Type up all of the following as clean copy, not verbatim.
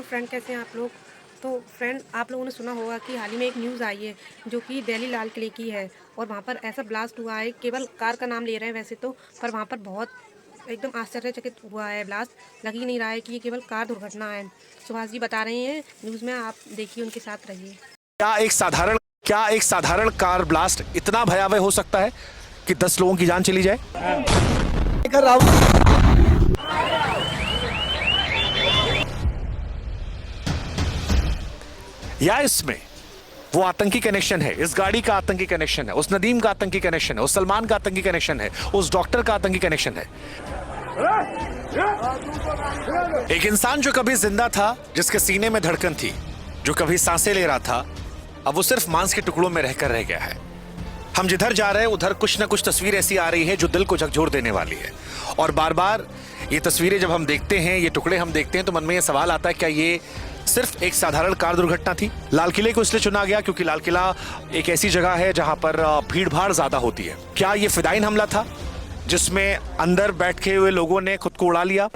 Friend कैसे हैं आप लोग। तो फ्रेंड आप लोगों ने सुना होगा कि हाल ही में एक न्यूज़ आई है जो कि दिल्ली लाल किले की है और वहाँ पर ऐसा ब्लास्ट हुआ है। केवल कार का नाम ले रहे हैं वैसे तो, पर वहाँ पर बहुत एकदम आश्चर्यचकित हुआ है ब्लास्ट। लग ही नहीं रहा है कि ये केवल कार दुर्घटना है। सुभाष जी बता रहे हैं न्यूज़ में, आप देखिए उनके साथ रहिए। क्या एक साधारण कार ब्लास्ट इतना भयावह हो सकता है कि 10 लोगों की जान चली जाए? या इसमें वो आतंकी कनेक्शन है, इस गाड़ी का आतंकी कनेक्शन है, उस नदीम का आतंकी कनेक्शन है, उस सलमान का आतंकी कनेक्शन है, उस डॉक्टर का आतंकी कनेक्शन है। एक इंसान जो कभी जिंदा था, जिसके सीने में धड़कन थी, जो कभी सांसें ले रहा था, अब वो सिर्फ मांस के टुकड़ों में रहकर रह गया है। हम जिधर जा रहे हैं उधर कुछ ना कुछ तस्वीर ऐसी आ रही है जो दिल को झकझोर देने वाली है। और बार बार ये तस्वीरें जब हम देखते हैं, ये टुकड़े हम देखते हैं, तो मन में ये सवाल आता है, क्या ये सिर्फ एक साधारण कार दुर्घटना थी? लाल किले को इसलिए चुना गया क्योंकि लाल किला एक ऐसी जगह है जहां पर भीड़ भाड़ ज्यादा होती है। क्या ये फिदाइन हमला था जिसमें अंदर बैठे हुए लोगों ने खुद को उड़ा लिया,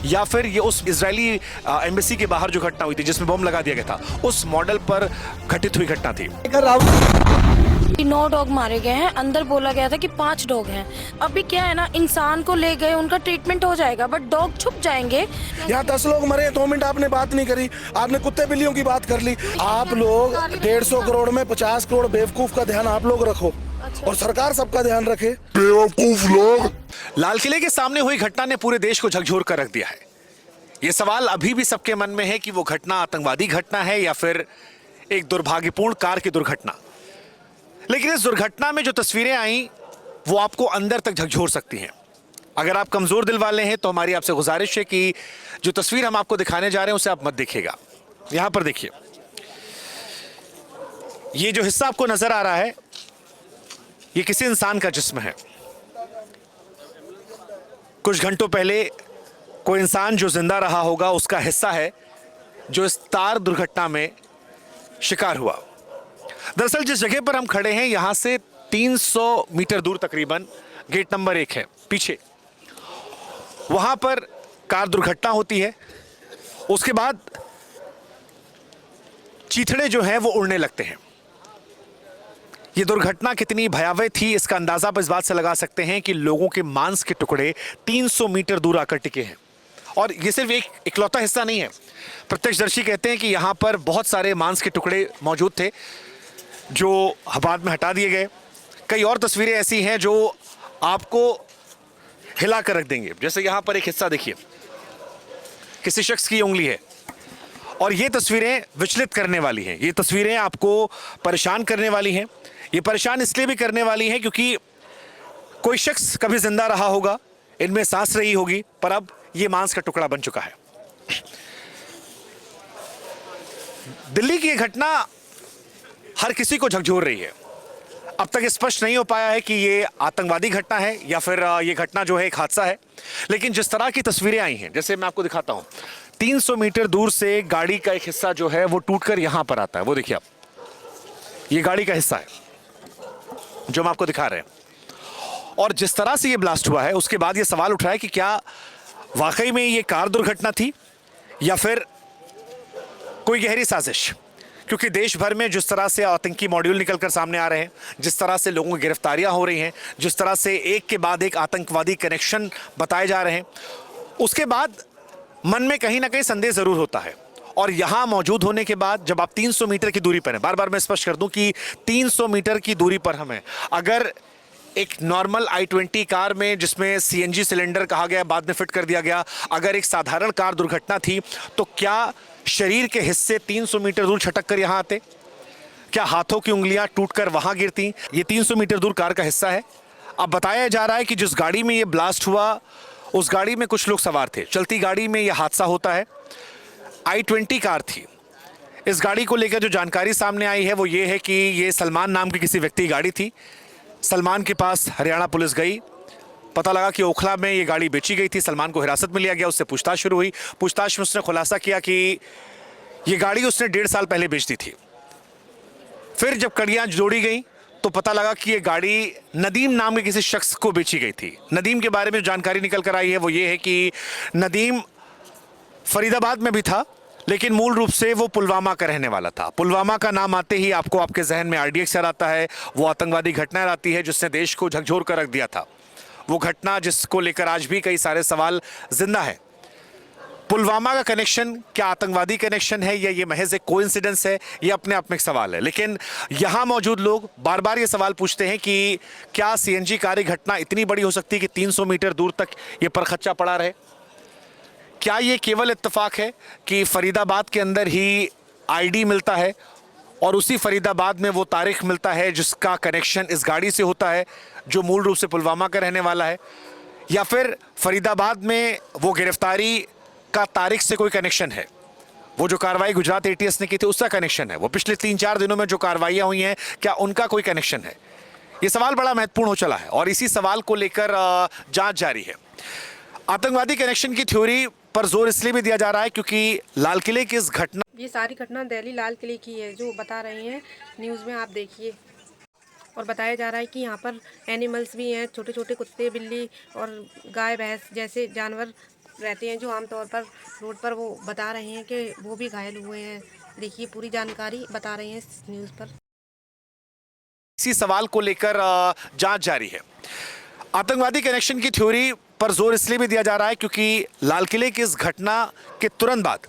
या फिर ये उस इजरायली एम्बेसी के बाहर जो घटना हुई थी जिसमें बम लगा दिया गया था, उस मॉडल पर घटित हुई घटना थी? 9 डॉग मारे गए हैं। अंदर बोला गया था कि 5 डॉग हैं। अभी क्या है ना, इंसान को ले गए, उनका ट्रीटमेंट हो जाएगा, बट डॉग छुप जाएंगे। यहाँ 10 लोग मरे, 2 मिनट आपने बात नहीं करी, आपने कुत्ते बिल्लियों की बात कर ली। आप लोग 150 करोड़ में 50 करोड़ बेवकूफ का ध्यान आप लोग रखो और सरकार सबका ध्यान रखे। बेवकूफ लोग। लाल किले के सामने हुई घटना ने पूरे देश को झकझोर कर रख दिया है। यह सवाल अभी भी सबके मन में है कि वो घटना आतंकवादी घटना है या फिर एक दुर्भाग्यपूर्ण कार की दुर्घटना। लेकिन इस दुर्घटना में जो तस्वीरें आई वो आपको अंदर तक झकझोर सकती हैं। अगर आप कमजोर दिल वाले हैं तो हमारी आपसे गुजारिश है कि जो तस्वीर हम आपको दिखाने जा रहे हैं उसे आप मत देखिएगा। यहां पर देखिए, ये जो हिस्सा आपको नजर आ रहा है ये किसी इंसान का जिस्म है। कुछ घंटों पहले कोई इंसान जो जिंदा रहा होगा उसका हिस्सा है जो इस तार दुर्घटना में शिकार हुआ। दरअसल जिस जगह पर हम खड़े हैं यहां से 300 मीटर दूर तकरीबन गेट नंबर 1 है पीछे, वहां पर कार दुर्घटना होती है। उसके बाद चीथड़े जो हैं वो उड़ने लगते हैं। ये दुर्घटना कितनी भयावह थी इसका अंदाजा आप इस बात से लगा सकते हैं कि लोगों के मांस के टुकड़े 300 मीटर दूर आकर टिके हैं। और ये सिर्फ एक इकलौता हिस्सा नहीं है। प्रत्यक्षदर्शी कहते हैं कि यहां पर बहुत सारे मांस के टुकड़े मौजूद थे जो बाद में हटा दिए गए। कई और तस्वीरें ऐसी हैं जो आपको हिला कर रख देंगे। जैसे यहां पर एक हिस्सा देखिए, किसी शख्स की उंगली है, और ये तस्वीरें विचलित करने वाली हैं। ये तस्वीरें आपको परेशान करने वाली हैं। ये परेशान इसलिए भी करने वाली हैं क्योंकि कोई शख्स कभी जिंदा रहा होगा, इनमें सांस रही होगी, पर अब ये मांस का टुकड़ा बन चुका है। दिल्ली की ये घटना हर किसी को झकझोर रही है। अब तक स्पष्ट नहीं हो पाया है कि ये आतंकवादी घटना है या फिर ये घटना जो है एक हादसा है। लेकिन जिस तरह की तस्वीरें आई हैं, जैसे मैं आपको दिखाता हूं, 300 मीटर दूर से गाड़ी का एक हिस्सा जो है वो टूटकर यहां पर आता है। वो देखिए आप, ये गाड़ी का हिस्सा है जो हम आपको दिखा रहे हैं। और जिस तरह से ये ब्लास्ट हुआ है उसके बाद ये सवाल उठ रहा है कि क्या वाकई में ये कार दुर्घटना थी या फिर कोई गहरी साजिश। क्योंकि देश भर में जिस तरह से आतंकी मॉड्यूल निकलकर सामने आ रहे हैं, जिस तरह से लोगों की गिरफ्तारियां हो रही हैं, जिस तरह से एक के बाद एक आतंकवादी कनेक्शन बताए जा रहे हैं, उसके बाद मन में कहीं ना कहीं संदेह जरूर होता है। और यहां मौजूद होने के बाद जब आप 300 मीटर की दूरी पर हैं, बार बार मैं स्पष्ट कर दूं कि 300 मीटर की दूरी पर हम हैं। अगर एक नॉर्मल i20 कार में जिसमें सीएनजी सिलेंडर कहा गया बाद में फिट कर दिया गया, अगर एक साधारण कार दुर्घटना थी तो क्या शरीर के हिस्से 300 मीटर दूर छटक कर यहां आते? क्या हाथों की उंगलियां टूटकर वहां गिरती? ये 300 मीटर दूर कार का हिस्सा है। अब बताया जा रहा है कि जिस गाड़ी में ये ब्लास्ट हुआ उस गाड़ी में कुछ लोग सवार थे। चलती गाड़ी में यह हादसा होता है। i20 कार थी। इस गाड़ी को लेकर जो जानकारी सामने आई है वो ये है कि ये सलमान नाम के किसी व्यक्ति की गाड़ी थी। सलमान के पास हरियाणा पुलिस गई, पता लगा कि ओखला में ये गाड़ी बेची गई थी। सलमान को हिरासत में लिया गया, उससे पूछताछ शुरू हुई। पूछताछ में उसने खुलासा किया कि ये गाड़ी उसने 1.5 साल पहले बेच दी थी। फिर जब कड़ियां जोड़ी गई तो पता लगा कि ये गाड़ी नदीम नाम के किसी शख्स को बेची गई थी। नदीम के बारे में जो जानकारी निकल कर आई है वो ये है कि नदीम फरीदाबाद में भी था, लेकिन मूल रूप से वो पुलवामा का रहने वाला था। पुलवामा का नाम आते ही आपको आपके जहन में आरडीएक्स याद आता है, वो आतंकवादी घटना याद आती है जिसने देश को झकझोर कर रख दिया था। वो घटना जिसको लेकर आज भी कई सारे सवाल जिंदा है। पुलवामा का कनेक्शन क्या आतंकवादी कनेक्शन है या ये महज एक कोइंसिडेंस है, ये अपने आप में एक सवाल है। लेकिन यहाँ मौजूद लोग बार बार ये सवाल पूछते हैं कि क्या सीएनजी कार घटना इतनी बड़ी हो सकती है कि 300 मीटर दूर तक ये परखच्चा पड़ा रहे? क्या ये केवल इत्तेफाक है कि फरीदाबाद के अंदर ही आईडी मिलता है और उसी फरीदाबाद में वो तारीख मिलता है जिसका कनेक्शन इस गाड़ी से होता है जो मूल रूप से पुलवामा का रहने वाला है, या फिर फरीदाबाद में वो गिरफ्तारी का तारीख से कोई कनेक्शन है? वो जो कार्रवाई गुजरात एटीएस ने की थी उसका कनेक्शन है? वो पिछले 3-4 दिनों में जो कार्रवाइयां हुई हैं क्या उनका कोई कनेक्शन है? ये सवाल बड़ा महत्वपूर्ण हो चला है और इसी सवाल को लेकर जांच जारी है। आतंकवादी कनेक्शन की थ्योरी पर जोर इसलिए भी दिया जा रहा है क्योंकि लाल किले की इस घटना, ये सारी घटना दिल्ली लाल किले की है जो बता रहे हैं न्यूज़ में, आप देखिए। और बताया जा रहा है कि यहाँ पर एनिमल्स भी हैं, छोटे छोटे कुत्ते, बिल्ली और गाय भैंस जैसे जानवर रहते हैं जो आमतौर पर रोड पर वो बता रहे हैं कि वो भी घायल हुए हैं। देखिए पूरी जानकारी बता रहे हैं इस न्यूज़ पर। इसी सवाल को लेकर जांच जारी है। आतंकवादी कनेक्शन की थ्योरी पर जोर इसलिए भी दिया जा रहा है क्योंकि लाल किले की इस घटना के तुरंत बाद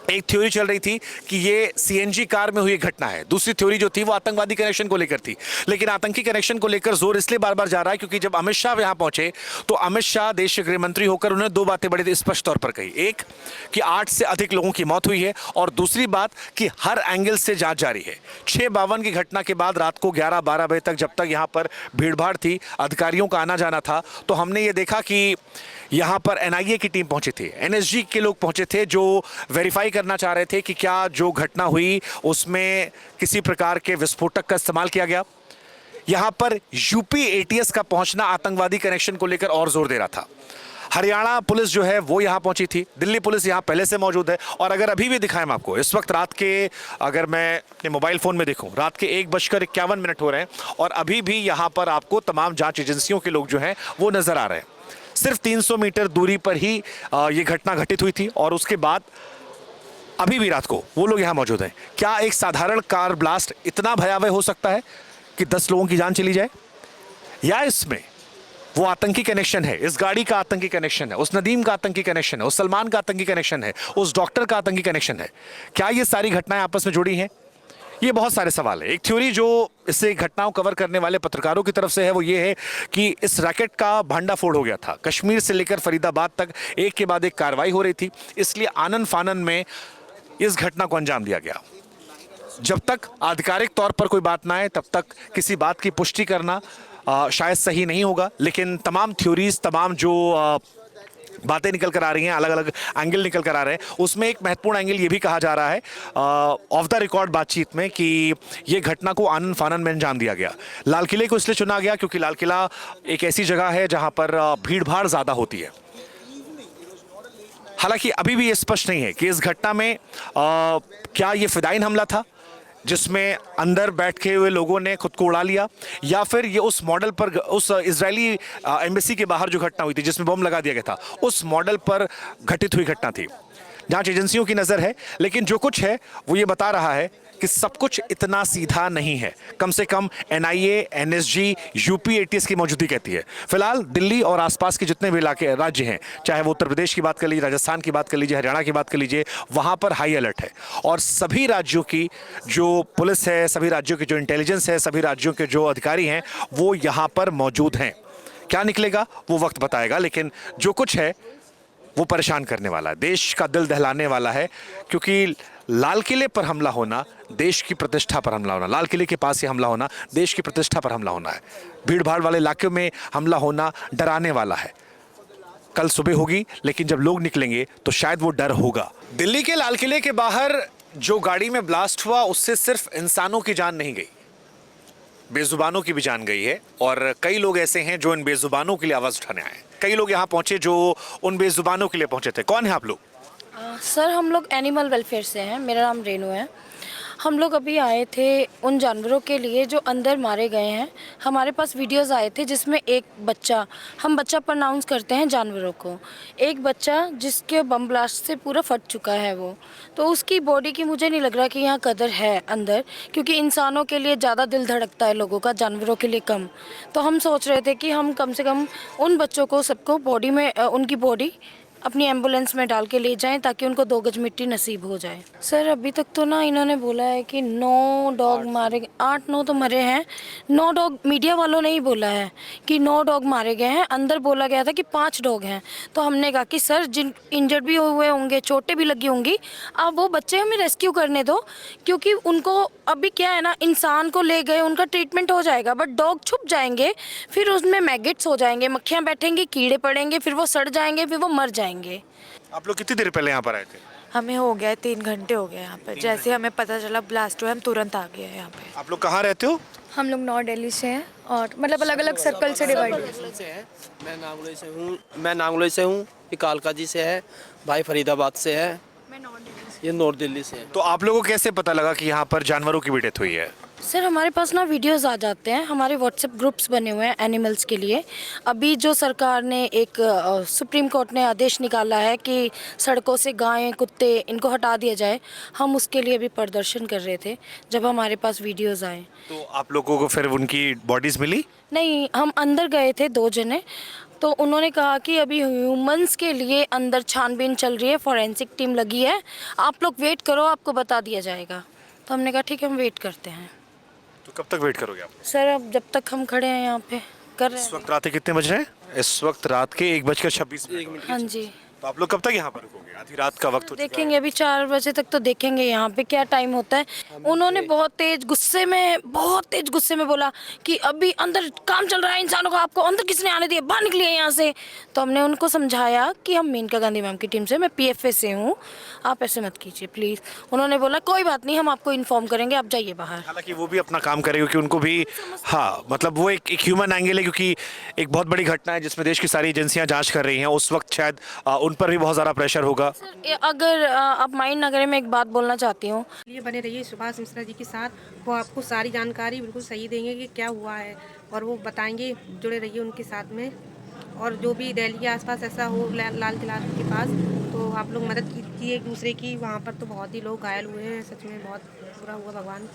एक थ्योरी चल रही थी कि ये सीएनजी कार में हुई घटना है। दूसरी थ्योरी जो थी वो आतंकवादी कनेक्शन को लेकर थी। लेकिन आतंकी कनेक्शन को लेकर जोर इसलिए बार बार जा रहा है क्योंकि जब अमित शाह यहां पहुंचे तो अमित शाह देश के गृह मंत्री होकर उन्होंने 2 बातें बड़े स्पष्ट तौर पर कही। एक कि 8 से अधिक लोगों की मौत हुई है और दूसरी बात कि हर एंगल से जांच जारी है। 6:52 की घटना के बाद रात को 11-12 बजे तक जब तक यहां पर भीड़-भाड़ थी, अधिकारियों का आना जाना था, तो हमने ये देखा कि यहाँ पर एनआईए की टीम पहुंची थी, एनएसजी के लोग पहुंचे थे जो वेरीफाई करना चाह रहे थे कि क्या जो घटना हुई उसमें किसी प्रकार के विस्फोटक का इस्तेमाल किया गया। यहाँ पर यूपी एटीएस का पहुंचना आतंकवादी कनेक्शन को लेकर और जोर दे रहा था। हरियाणा पुलिस जो है वो यहाँ पहुंची थी, दिल्ली पुलिस यहाँ पहले से मौजूद है। और अगर अभी भी दिखाएं हम आपको, इस वक्त रात के, अगर मैं अपने मोबाइल फ़ोन में देखूं, रात के 1:51 हो रहे हैं और अभी भी यहाँ पर आपको तमाम जाँच एजेंसियों के लोग जो हैं वो नज़र आ रहे हैं। सिर्फ 300 मीटर दूरी पर ही ये घटना घटित हुई थी और उसके बाद अभी भी रात को वो लोग यहाँ मौजूद हैं। क्या एक साधारण कार ब्लास्ट इतना भयावह हो सकता है कि 10 लोगों की जान चली जाए, या इसमें वो आतंकी कनेक्शन है, इस गाड़ी का आतंकी कनेक्शन है, उस नदीम का आतंकी कनेक्शन है, उस सलमान का आतंकी कनेक्शन है, उस डॉक्टर का आतंकी कनेक्शन है? क्या ये सारी घटनाएं आपस में जुड़ी हैं? ये बहुत सारे सवाल है। एक थ्योरी जो इससे घटनाओं कवर करने वाले पत्रकारों की तरफ से है वो ये है कि इस रैकेट का भांडाफोड़ हो गया था। कश्मीर से लेकर फरीदाबाद तक एक के बाद एक कार्रवाई हो रही थी, इसलिए आनन फानन में इस घटना को अंजाम दिया गया। जब तक आधिकारिक तौर पर कोई बात ना आए तब तक किसी बात की पुष्टि करना शायद सही नहीं होगा। लेकिन तमाम थ्योरीज, तमाम जो बातें निकल कर आ रही हैं, अलग अलग एंगल निकल कर आ रहे हैं, उसमें एक महत्वपूर्ण एंगल ये भी कहा जा रहा है ऑफ द रिकॉर्ड बातचीत में कि ये घटना को आनन फानन में अंजाम दिया गया। लाल किले को इसलिए चुना गया क्योंकि लाल किला एक ऐसी जगह है जहां पर भीड़ भाड़ ज़्यादा होती है। हालांकि अभी भी ये स्पष्ट नहीं है कि इस घटना में क्या ये फिदाइन हमला था जिसमें अंदर बैठे हुए लोगों ने खुद को उड़ा लिया, या फिर ये उस मॉडल पर, उस इजरायली एम्बेसी के बाहर जो घटना हुई थी जिसमें बम लगा दिया गया था, उस मॉडल पर घटित हुई घटना थी। जांच एजेंसियों की नज़र है, लेकिन जो कुछ है वो ये बता रहा है कि सब कुछ इतना सीधा नहीं है। कम से कम एनआईए, एनएसजी, यूपी एटीएस की मौजूदगी कहती है। फिलहाल दिल्ली और आसपास के जितने भी इलाके, राज्य हैं, चाहे वो उत्तर प्रदेश की बात कर लीजिए, राजस्थान की बात कर लीजिए, हरियाणा की बात कर लीजिए, वहाँ पर हाई अलर्ट है। और सभी राज्यों की जो पुलिस है, सभी राज्यों की जो इंटेलिजेंस है, सभी राज्यों के जो अधिकारी हैं वो यहाँ पर मौजूद हैं। क्या निकलेगा वो वक्त बताएगा, लेकिन जो कुछ है वो परेशान करने वाला है, देश का दिल दहलाने वाला है। क्योंकि लाल किले पर हमला होना देश की प्रतिष्ठा पर हमला होना, लाल किले के पास ही हमला होना देश की प्रतिष्ठा पर हमला होना है। भीड़ भाड़ वाले इलाकों में हमला होना डराने वाला है। कल सुबह होगी, लेकिन जब लोग निकलेंगे तो शायद वो डर होगा। दिल्ली के लाल किले के बाहर जो गाड़ी में ब्लास्ट हुआ उससे सिर्फ इंसानों की जान नहीं गई, बेजुबानों की भी जान गई है। और कई लोग ऐसे हैं जो इन बेजुबानों के लिए आवाज़ उठाने आए। कई लोग यहाँ पहुंचे जो उन बेजुबानों के लिए पहुंचे थे। कौन है आप लोग? सर हम लोग एनिमल वेलफेयर से हैं, मेरा नाम रेनू है। हम लोग अभी आए थे उन जानवरों के लिए जो अंदर मारे गए हैं। हमारे पास वीडियोस आए थे जिसमें एक बच्चा, हम बच्चा प्रोनाउंस करते हैं जानवरों को, एक बच्चा जिसके बम ब्लास्ट से पूरा फट चुका है वो, तो उसकी बॉडी की मुझे नहीं लग रहा कि यहाँ कदर है अंदर, क्योंकि इंसानों के लिए ज़्यादा दिल धड़कता है लोगों का, जानवरों के लिए कम। तो हम सोच रहे थे कि हम कम से कम उन बच्चों को सबको बॉडी में उनकी बॉडी अपनी एम्बुलेंस में डाल के ले जाएं ताकि उनको 2 गज मिट्टी नसीब हो जाए। सर अभी तक तो ना इन्होंने बोला है कि 9 डॉग मारे, 8-9 तो मरे हैं। 9 डॉग मीडिया वालों ने ही बोला है कि 9 डॉग मारे गए हैं, अंदर बोला गया था कि 5 डॉग हैं। तो हमने कहा कि सर जिन इंजर्ड भी हुए होंगे, चोटें भी लगी होंगी, आप वो बच्चे हमें रेस्क्यू करने दो, क्योंकि उनको अभी क्या है ना, इंसान को ले गए उनका ट्रीटमेंट हो जाएगा, बट डॉग छुप जाएंगे, फिर उसमें मैगेट्स हो जाएंगे, मक्खियाँ बैठेंगी, कीड़े पड़ेंगे, फिर वो सड़ जाएंगे, फिर वो मर जाएंगे। आप लोग कितनी देर पहले यहाँ पर आए थे? हमें हो गया है 3 घंटे हो गए यहाँ पे। जैसे हमें पता चला ब्लास्ट हुआ, हम तुरंत आ गए यहाँ पे। आप लोग कहाँ रहते हो? हम लोग नॉर्थ दिल्ली से हैं और मतलब अलग अलग सर्कल से डिवाइड है। मैं नांगलोई से हूँ, ये कालका जी से है, भाई फरीदाबाद से है, ये नॉर्थ दिल्ली से है। तो आप लोगों को कैसे पता लगा कि यहाँ पर जानवरों की भी डेथ हुई है? सर हमारे पास ना वीडियोस आ जाते हैं, हमारे व्हाट्सएप ग्रुप्स बने हुए हैं एनिमल्स के लिए। अभी जो सरकार ने एक सुप्रीम कोर्ट ने आदेश निकाला है कि सड़कों से गायें कुत्ते इनको हटा दिया जाए, हम उसके लिए भी प्रदर्शन कर रहे थे जब हमारे पास वीडियोस आए। तो आप लोगों को फिर उनकी बॉडीज मिली? नहीं, हम अंदर गए थे 2 जने, तो उन्होंने कहा कि अभी ह्यूमंस के लिए अंदर छानबीन चल रही है, फॉरेंसिक टीम लगी है, आप लोग वेट करो, आपको बता दिया जाएगा। तो हमने कहा ठीक है, हम वेट करते हैं। तो कब तक वेट करोगे आप? सर अब जब तक हम खड़े हैं यहाँ पे कर रहे इस हैं। वक्त रात के कितने बज रहे हैं? इस वक्त रात के 1:26। हाँ जी, तो आप लोग कब तक यहाँ पर रुकोगे? आधी रात का वक्त हो चुका है। देखेंगे अभी 4 बजे तक तो देखेंगे यहाँ पे क्या टाइम होता है। उन्होंने बहुत तेज गुस्से में बोला कि अभी अंदर काम चल रहा है इंसानों का, आपको अंदर किसने आने दिया, बाहर निकलिए यहाँ से। तो हमने उनको समझाया कि हम मेनका गांधी मैम की टीम से, मैं PFA से हूँ, आप ऐसे मत कीजिए प्लीज़। उन्होंने बोला कोई बात नहीं, हम आपको इन्फॉर्म करेंगे, आप जाइए बाहर। हालांकि वो भी अपना काम करे, क्योंकि उनको भी, हाँ मतलब वो एक ह्यूमन एंगल है, क्योंकि एक बहुत बड़ी घटना है जिसमें देश की सारी एजेंसियां जांच कर रही हैं। उस वक्त शायद उन पर भी बहुत ज़्यादा प्रेशर होगा। सर अगर आप माइंड नगर में एक बात बोलना चाहती हूँ। लिए बने रहिए सुभाष मिश्रा जी के साथ, वो आपको सारी जानकारी बिल्कुल सही देंगे कि क्या हुआ है, और वो बताएंगे, जुड़े रहिए उनके साथ में। और जो भी दिल्ली के आसपास ऐसा हो, लाल किला के पास, तो आप लोग मदद कीजिए एक दूसरे की। वहाँ पर तो बहुत ही लोग घायल हुए हैं, सच में बहुत बुरा हुआ। भगवान